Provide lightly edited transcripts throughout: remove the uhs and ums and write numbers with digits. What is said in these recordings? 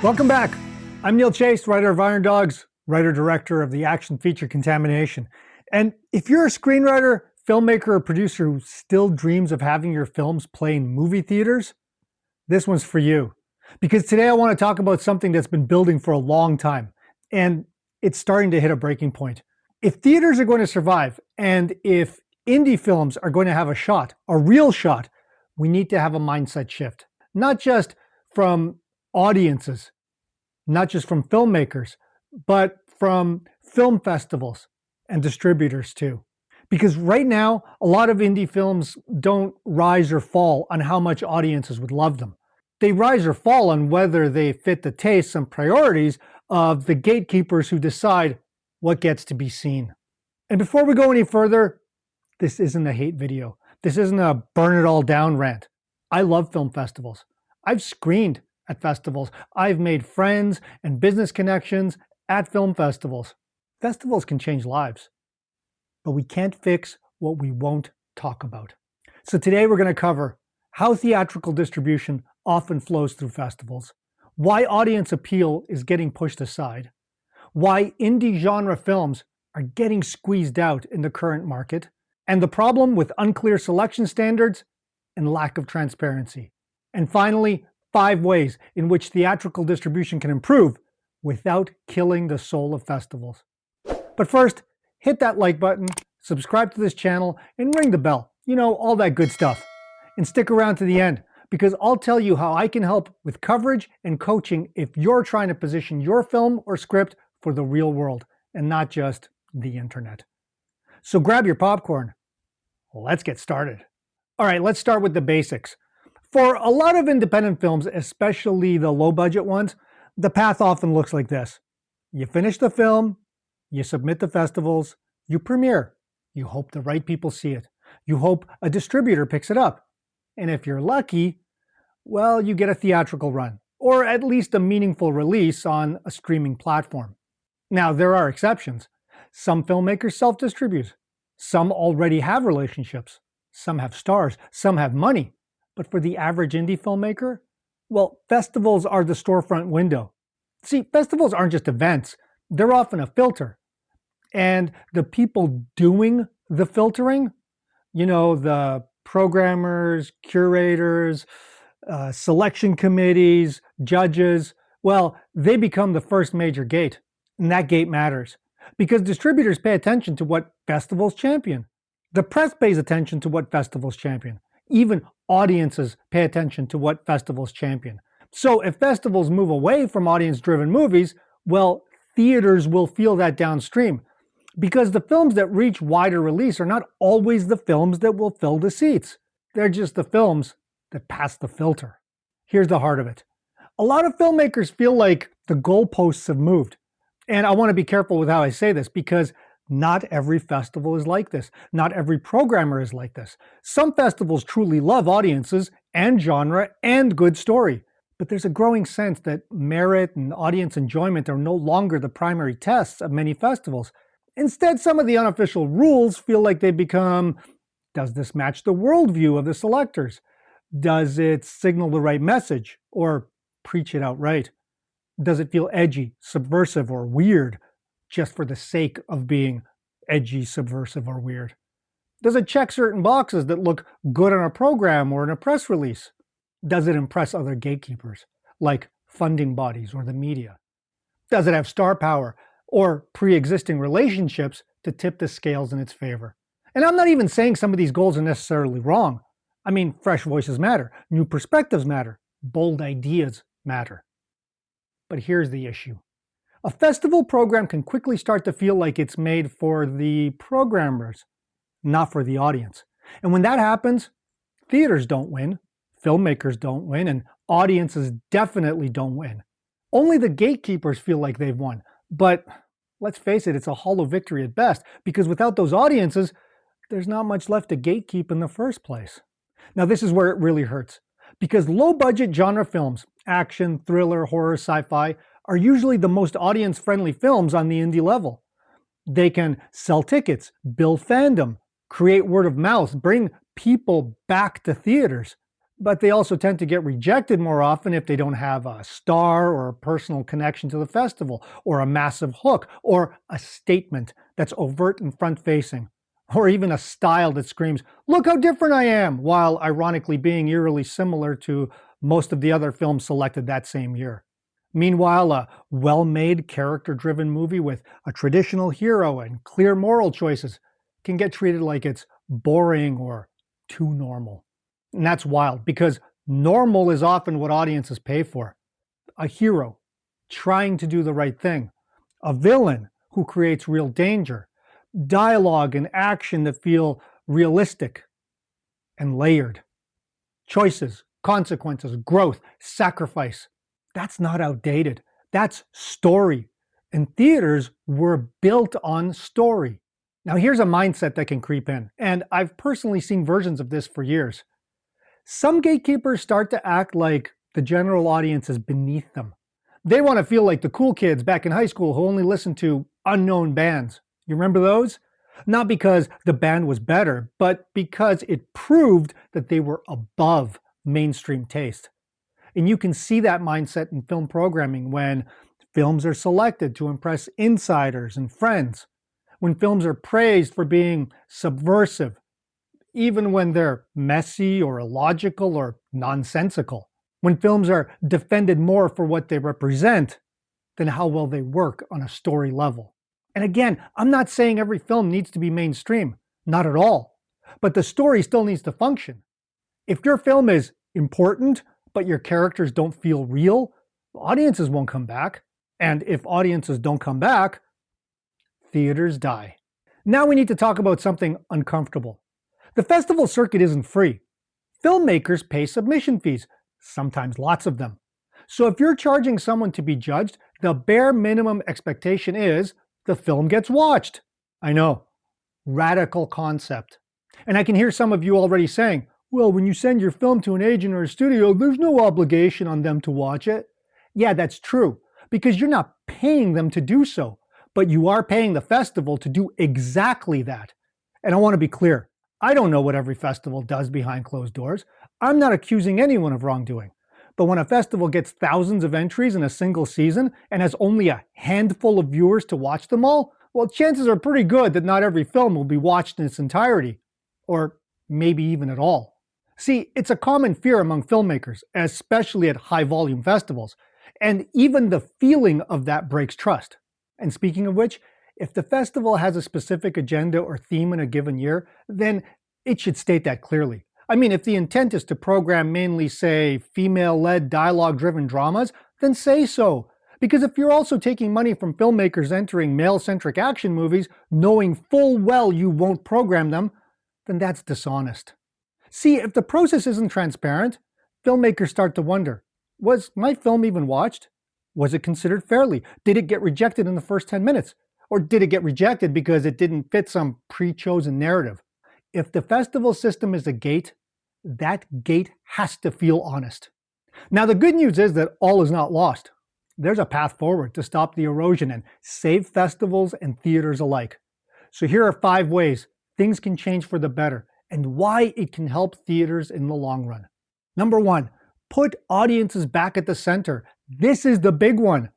Welcome back. I'm Neil Chase, writer of Iron Dogs, writer-director of the action feature Contamination. And if you're a screenwriter, filmmaker, or producer who still dreams of having your films play in movie theaters, this one's for you. Because today I want to talk about something that's been building for a long time, and it's starting to hit a breaking point. If theaters are going to survive, and if indie films are going to have a shot, a real shot, we need to have a mindset shift. Not just from audiences, not just from filmmakers, but from film festivals and distributors too. Because right now, a lot of indie films don't rise or fall on how much audiences would love them. They rise or fall on whether they fit the tastes and priorities of the gatekeepers who decide what gets to be seen. And before we go any further, this isn't a hate video. This isn't a burn it all down rant. I love film festivals. I've screened at festivals. I've made friends and business connections at film festivals. Festivals can change lives, but we can't fix what we won't talk about. So today we're going to cover how theatrical distribution often flows through festivals, why audience appeal is getting pushed aside, why indie genre films are getting squeezed out in the current market, and the problem with unclear selection standards and lack of transparency. And finally, 5 ways in which theatrical distribution can improve without killing the soul of festivals. But first, hit that like button, subscribe to this channel, and ring the bell. You know, all that good stuff. And stick around to the end, because I'll tell you how I can help with coverage and coaching if you're trying to position your film or script for the real world and not just the internet. So grab your popcorn. Let's get started. All right, let's start with the basics. For a lot of independent films, especially the low-budget ones, the path often looks like this. You finish the film, you submit to festivals, you premiere. You hope the right people see it. You hope a distributor picks it up. And if you're lucky, well, you get a theatrical run, or at least a meaningful release on a streaming platform. Now, there are exceptions. Some filmmakers self-distribute. Some already have relationships. Some have stars. Some have money. But for the average indie filmmaker, well, festivals are the storefront window. See, festivals aren't just events. They're often a filter. And the people doing the filtering, you know, the programmers, curators, selection committees, judges, well, they become the first major gate. And that gate matters because distributors pay attention to what festivals champion. The press pays attention to what festivals champion. Even audiences pay attention to what festivals champion. So if festivals move away from audience-driven movies, well, theaters will feel that downstream because the films that reach wider release are not always the films that will fill the seats. They're just the films that pass the filter. Here's the heart of it. A lot of filmmakers feel like the goalposts have moved. And I want to be careful with how I say this because not every festival is like this. Not every programmer is like this. Some festivals truly love audiences and genre and good story. But there's a growing sense that merit and audience enjoyment are no longer the primary tests of many festivals. Instead, some of the unofficial rules feel like they've become, does this match the worldview of the selectors? Does it signal the right message or preach it outright? Does it feel edgy, subversive, or weird just for the sake of being edgy, subversive, or weird? Does it check certain boxes that look good on a program or in a press release? Does it impress other gatekeepers, like funding bodies or the media? Does it have star power or pre-existing relationships to tip the scales in its favor? And I'm not even saying some of these goals are necessarily wrong. I mean, fresh voices matter, new perspectives matter, bold ideas matter. But here's the issue. A festival program can quickly start to feel like it's made for the programmers, not for the audience. And when that happens, theaters don't win, filmmakers don't win, and audiences definitely don't win. Only the gatekeepers feel like they've won. But let's face it, it's a hollow victory at best, because without those audiences, there's not much left to gatekeep in the first place. Now this is where it really hurts, because low-budget genre films, action, thriller, horror, sci-fi, are usually the most audience-friendly films on the indie level. They can sell tickets, build fandom, create word of mouth, bring people back to theaters. but they also tend to get rejected more often if they don't have a star or a personal connection to the festival, or a massive hook, or a statement that's overt and front-facing, or even a style that screams, "Look how different I am," while ironically being eerily similar to most of the other films selected that same year. Meanwhile, a well-made, character-driven movie with a traditional hero and clear moral choices can get treated like it's boring or too normal. And that's wild, because normal is often what audiences pay for. A hero trying to do the right thing, a villain who creates real danger, dialogue and action that feel realistic and layered, choices, consequences, growth, sacrifice. That's not outdated. That's story. And theaters were built on story. Now here's a mindset that can creep in, and I've personally seen versions of this for years. Some gatekeepers start to act like the general audience is beneath them. They want to feel like the cool kids back in high school who only listened to unknown bands. You remember those? Not because the band was better, but because it proved that they were above mainstream taste. And you can see that mindset in film programming when films are selected to impress insiders and friends, when films are praised for being subversive, even when they're messy or illogical or nonsensical, when films are defended more for what they represent than how well they work on a story level. And again, I'm not saying every film needs to be mainstream, not at all, but the story still needs to function. If your film is important, but your characters don't feel real, audiences won't come back. And if audiences don't come back, theaters die. Now we need to talk about something uncomfortable. The festival circuit isn't free. Filmmakers pay submission fees, sometimes lots of them. So if you're charging someone to be judged, the bare minimum expectation is the film gets watched. I know, radical concept. And I can hear some of you already saying, well, when you send your film to an agent or a studio, there's no obligation on them to watch it. Yeah, that's true, because you're not paying them to do so, but you are paying the festival to do exactly that. And I want to be clear, I don't know what every festival does behind closed doors. I'm not accusing anyone of wrongdoing. But when a festival gets thousands of entries in a single season and has only a handful of viewers to watch them all, well, chances are pretty good that not every film will be watched in its entirety, or maybe even at all. See, it's a common fear among filmmakers, especially at high-volume festivals, and even the feeling of that breaks trust. And speaking of which, if the festival has a specific agenda or theme in a given year, then it should state that clearly. I mean, if the intent is to program mainly, say, female-led dialogue-driven dramas, then say so. Because if you're also taking money from filmmakers entering male-centric action movies, knowing full well you won't program them, then that's dishonest. See, if the process isn't transparent, filmmakers start to wonder, was my film even watched? Was it considered fairly? Did it get rejected in the first 10 minutes? Or did it get rejected because it didn't fit some pre-chosen narrative? If the festival system is a gate, that gate has to feel honest. Now, the good news is that all is not lost. There's a path forward to stop the erosion and save festivals and theaters alike. So here are 5 ways things can change for the better and why it can help theaters in the long run. Number 1, put audiences back at the center. This is the big one.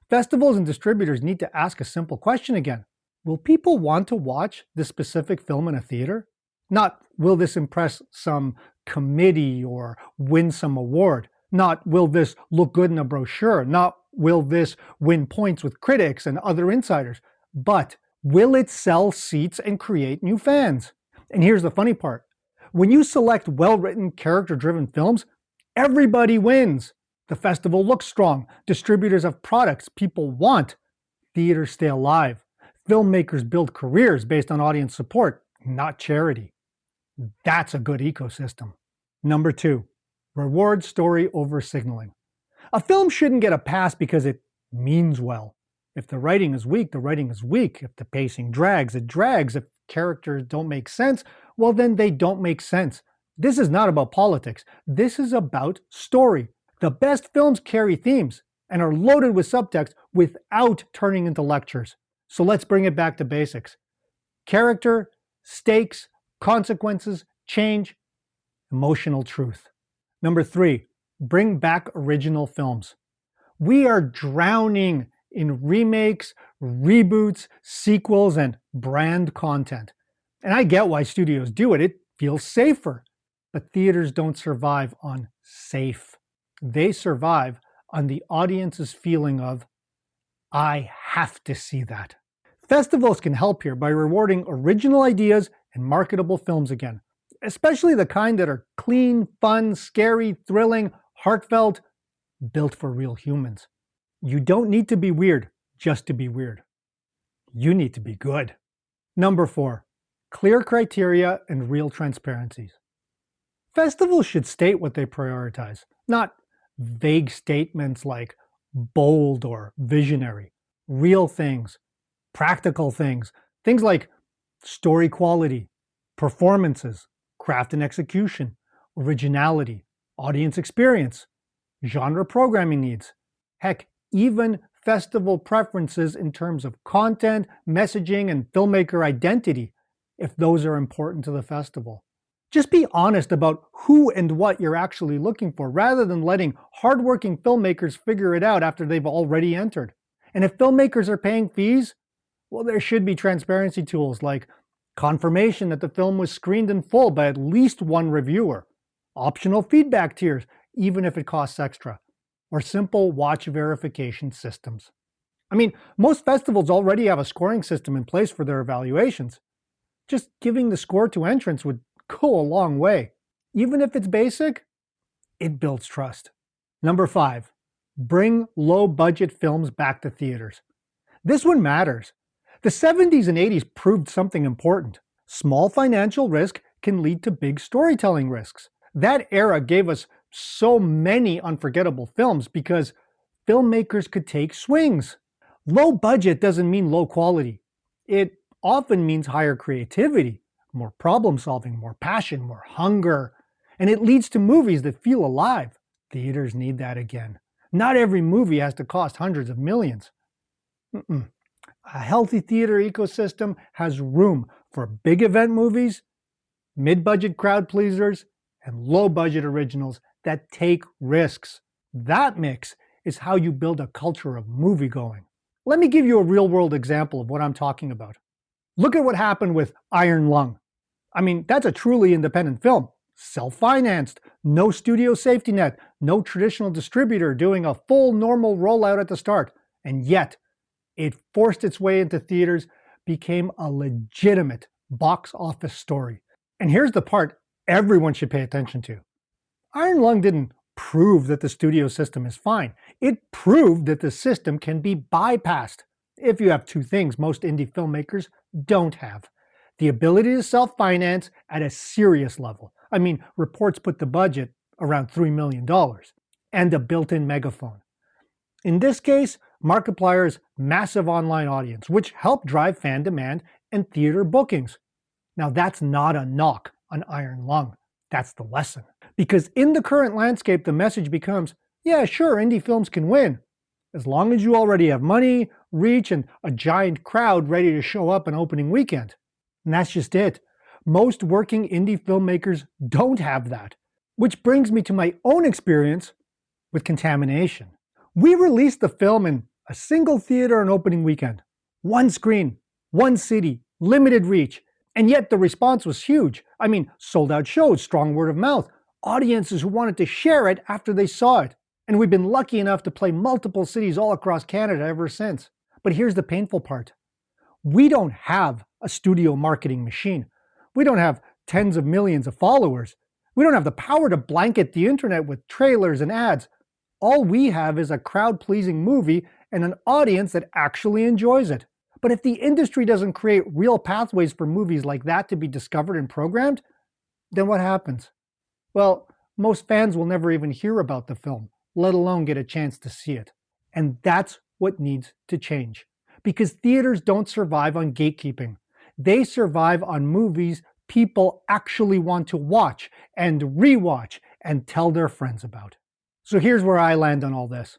Festivals and distributors need to ask a simple question again. Will people want to watch this specific film in a theater? Not, will this impress some committee or win some award? Not, will this look good in a brochure? Not, will this win points with critics and other insiders? But, will it sell seats and create new fans? And here's the funny part. When you select well-written, character-driven films, everybody wins. The festival looks strong. Distributors have products people want. Theaters stay alive. Filmmakers build careers based on audience support, not charity. That's a good ecosystem. Number 2, reward story over signaling. A film shouldn't get a pass because it means well. If the writing is weak, the writing is weak. If the pacing drags, it drags. If characters don't make sense, well then they don't make sense. This is not about politics. This is about story. The best films carry themes and are loaded with subtext without turning into lectures. So let's bring it back to basics. Character, stakes, consequences, change, emotional truth. Number 3, bring back original films. We are drowning in remakes, reboots, sequels, and brand content. And I get why studios do it. It feels safer. But theaters don't survive on safe. They survive on the audience's feeling of, I have to see that. Festivals can help here by rewarding original ideas and marketable films again, especially the kind that are clean, fun, scary, thrilling, heartfelt, built for real humans. You don't need to be weird just to be weird. You need to be good. Number 4, clear criteria and real transparencies. Festivals should state what they prioritize, not vague statements like bold or visionary. Real things, practical things, things like story quality, performances, craft and execution, originality, audience experience, genre programming needs, heck, even festival preferences in terms of content, messaging, and filmmaker identity, if those are important to the festival. Just be honest about who and what you're actually looking for, rather than letting hardworking filmmakers figure it out after they've already entered. And if filmmakers are paying fees, well, there should be transparency tools like confirmation that the film was screened in full by at least one reviewer, optional feedback tiers, even if it costs extra, or simple watch verification systems. I mean, most festivals already have a scoring system in place for their evaluations. Just giving the score to entrants would go a long way. Even if it's basic, it builds trust. Number 5, bring low-budget films back to theaters. This one matters. The 70s and 80s proved something important. Small financial risk can lead to big storytelling risks. That era gave us so many unforgettable films because filmmakers could take swings. Low budget doesn't mean low quality. It often means higher creativity, more problem solving, more passion, more hunger, and it leads to movies that feel alive. Theaters need that again. Not every movie has to cost hundreds of millions. A healthy theater ecosystem has room for big event movies, mid-budget crowd pleasers, and low-budget originals that take risks. That mix is how you build a culture of movie-going. Let me give you a real-world example of what I'm talking about. Look at what happened with Iron Lung. I mean, that's a truly independent film. Self-financed, no studio safety net, no traditional distributor doing a full normal rollout at the start. And yet, it forced its way into theaters, became a legitimate box office story. And here's the part everyone should pay attention to. Iron Lung didn't prove that the studio system is fine. It proved that the system can be bypassed. If you have two things most indie filmmakers don't have: the ability to self-finance at a serious level. I mean, reports put the budget around $3 million, and a built-in megaphone. In this case, Markiplier's massive online audience, which helped drive fan demand and theater bookings. Now that's not a knock on Iron Lung. That's the lesson. Because in the current landscape, the message becomes, yeah, sure, indie films can win, as long as you already have money, reach, and a giant crowd ready to show up on opening weekend. And that's just it. Most working indie filmmakers don't have that. Which brings me to my own experience with Contamination. We released the film in a single theater on opening weekend. One screen, one city, limited reach, and yet the response was huge. I mean, sold out shows, strong word of mouth, audiences who wanted to share it after they saw it. And we've been lucky enough to play multiple cities all across Canada ever since. But here's the painful part. We don't have a studio marketing machine. We don't have tens of millions of followers. We don't have the power to blanket the internet with trailers and ads. All we have is a crowd-pleasing movie and an audience that actually enjoys it. But if the industry doesn't create real pathways for movies like that to be discovered and programmed, then what happens? Well, most fans will never even hear about the film, let alone get a chance to see it. And that's what needs to change. Because theaters don't survive on gatekeeping. They survive on movies people actually want to watch and rewatch and tell their friends about. So here's where I land on all this.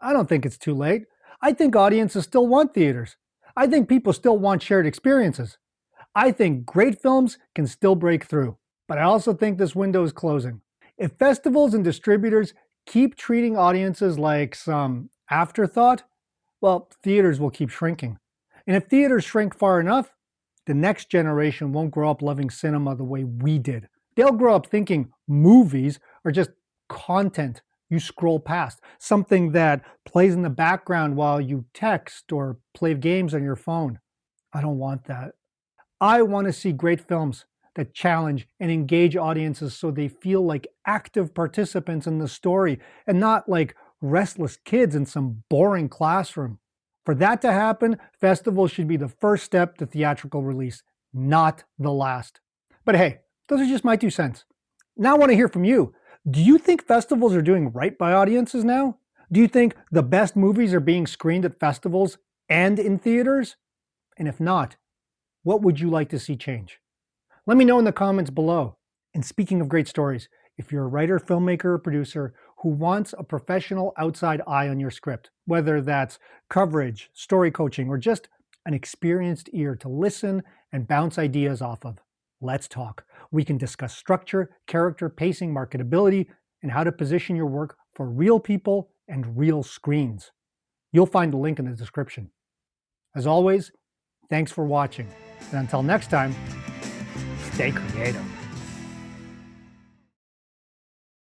I don't think it's too late. I think audiences still want theaters. I think people still want shared experiences. I think great films can still break through. But I also think this window is closing. If festivals and distributors keep treating audiences like some afterthought, well, theaters will keep shrinking. And if theaters shrink far enough, the next generation won't grow up loving cinema the way we did. They'll grow up thinking movies are just content you scroll past, something that plays in the background while you text or play games on your phone. I don't want that. I want to see great films that challenge and engage audiences so they feel like active participants in the story and not like restless kids in some boring classroom. For that to happen, festivals should be the first step to theatrical release, not the last. But hey, those are just my 2 cents. Now I want to hear from you. Do you think festivals are doing right by audiences now? Do you think the best movies are being screened at festivals and in theaters? And if not, what would you like to see change? Let me know in the comments below. And speaking of great stories, if you're a writer, filmmaker, or producer who wants a professional outside eye on your script, whether that's coverage, story coaching, or just an experienced ear to listen and bounce ideas off of, let's talk. We can discuss structure, character, pacing, marketability, and how to position your work for real people and real screens. You'll find the link in the description. As always, thanks for watching. And until next time, stay creative.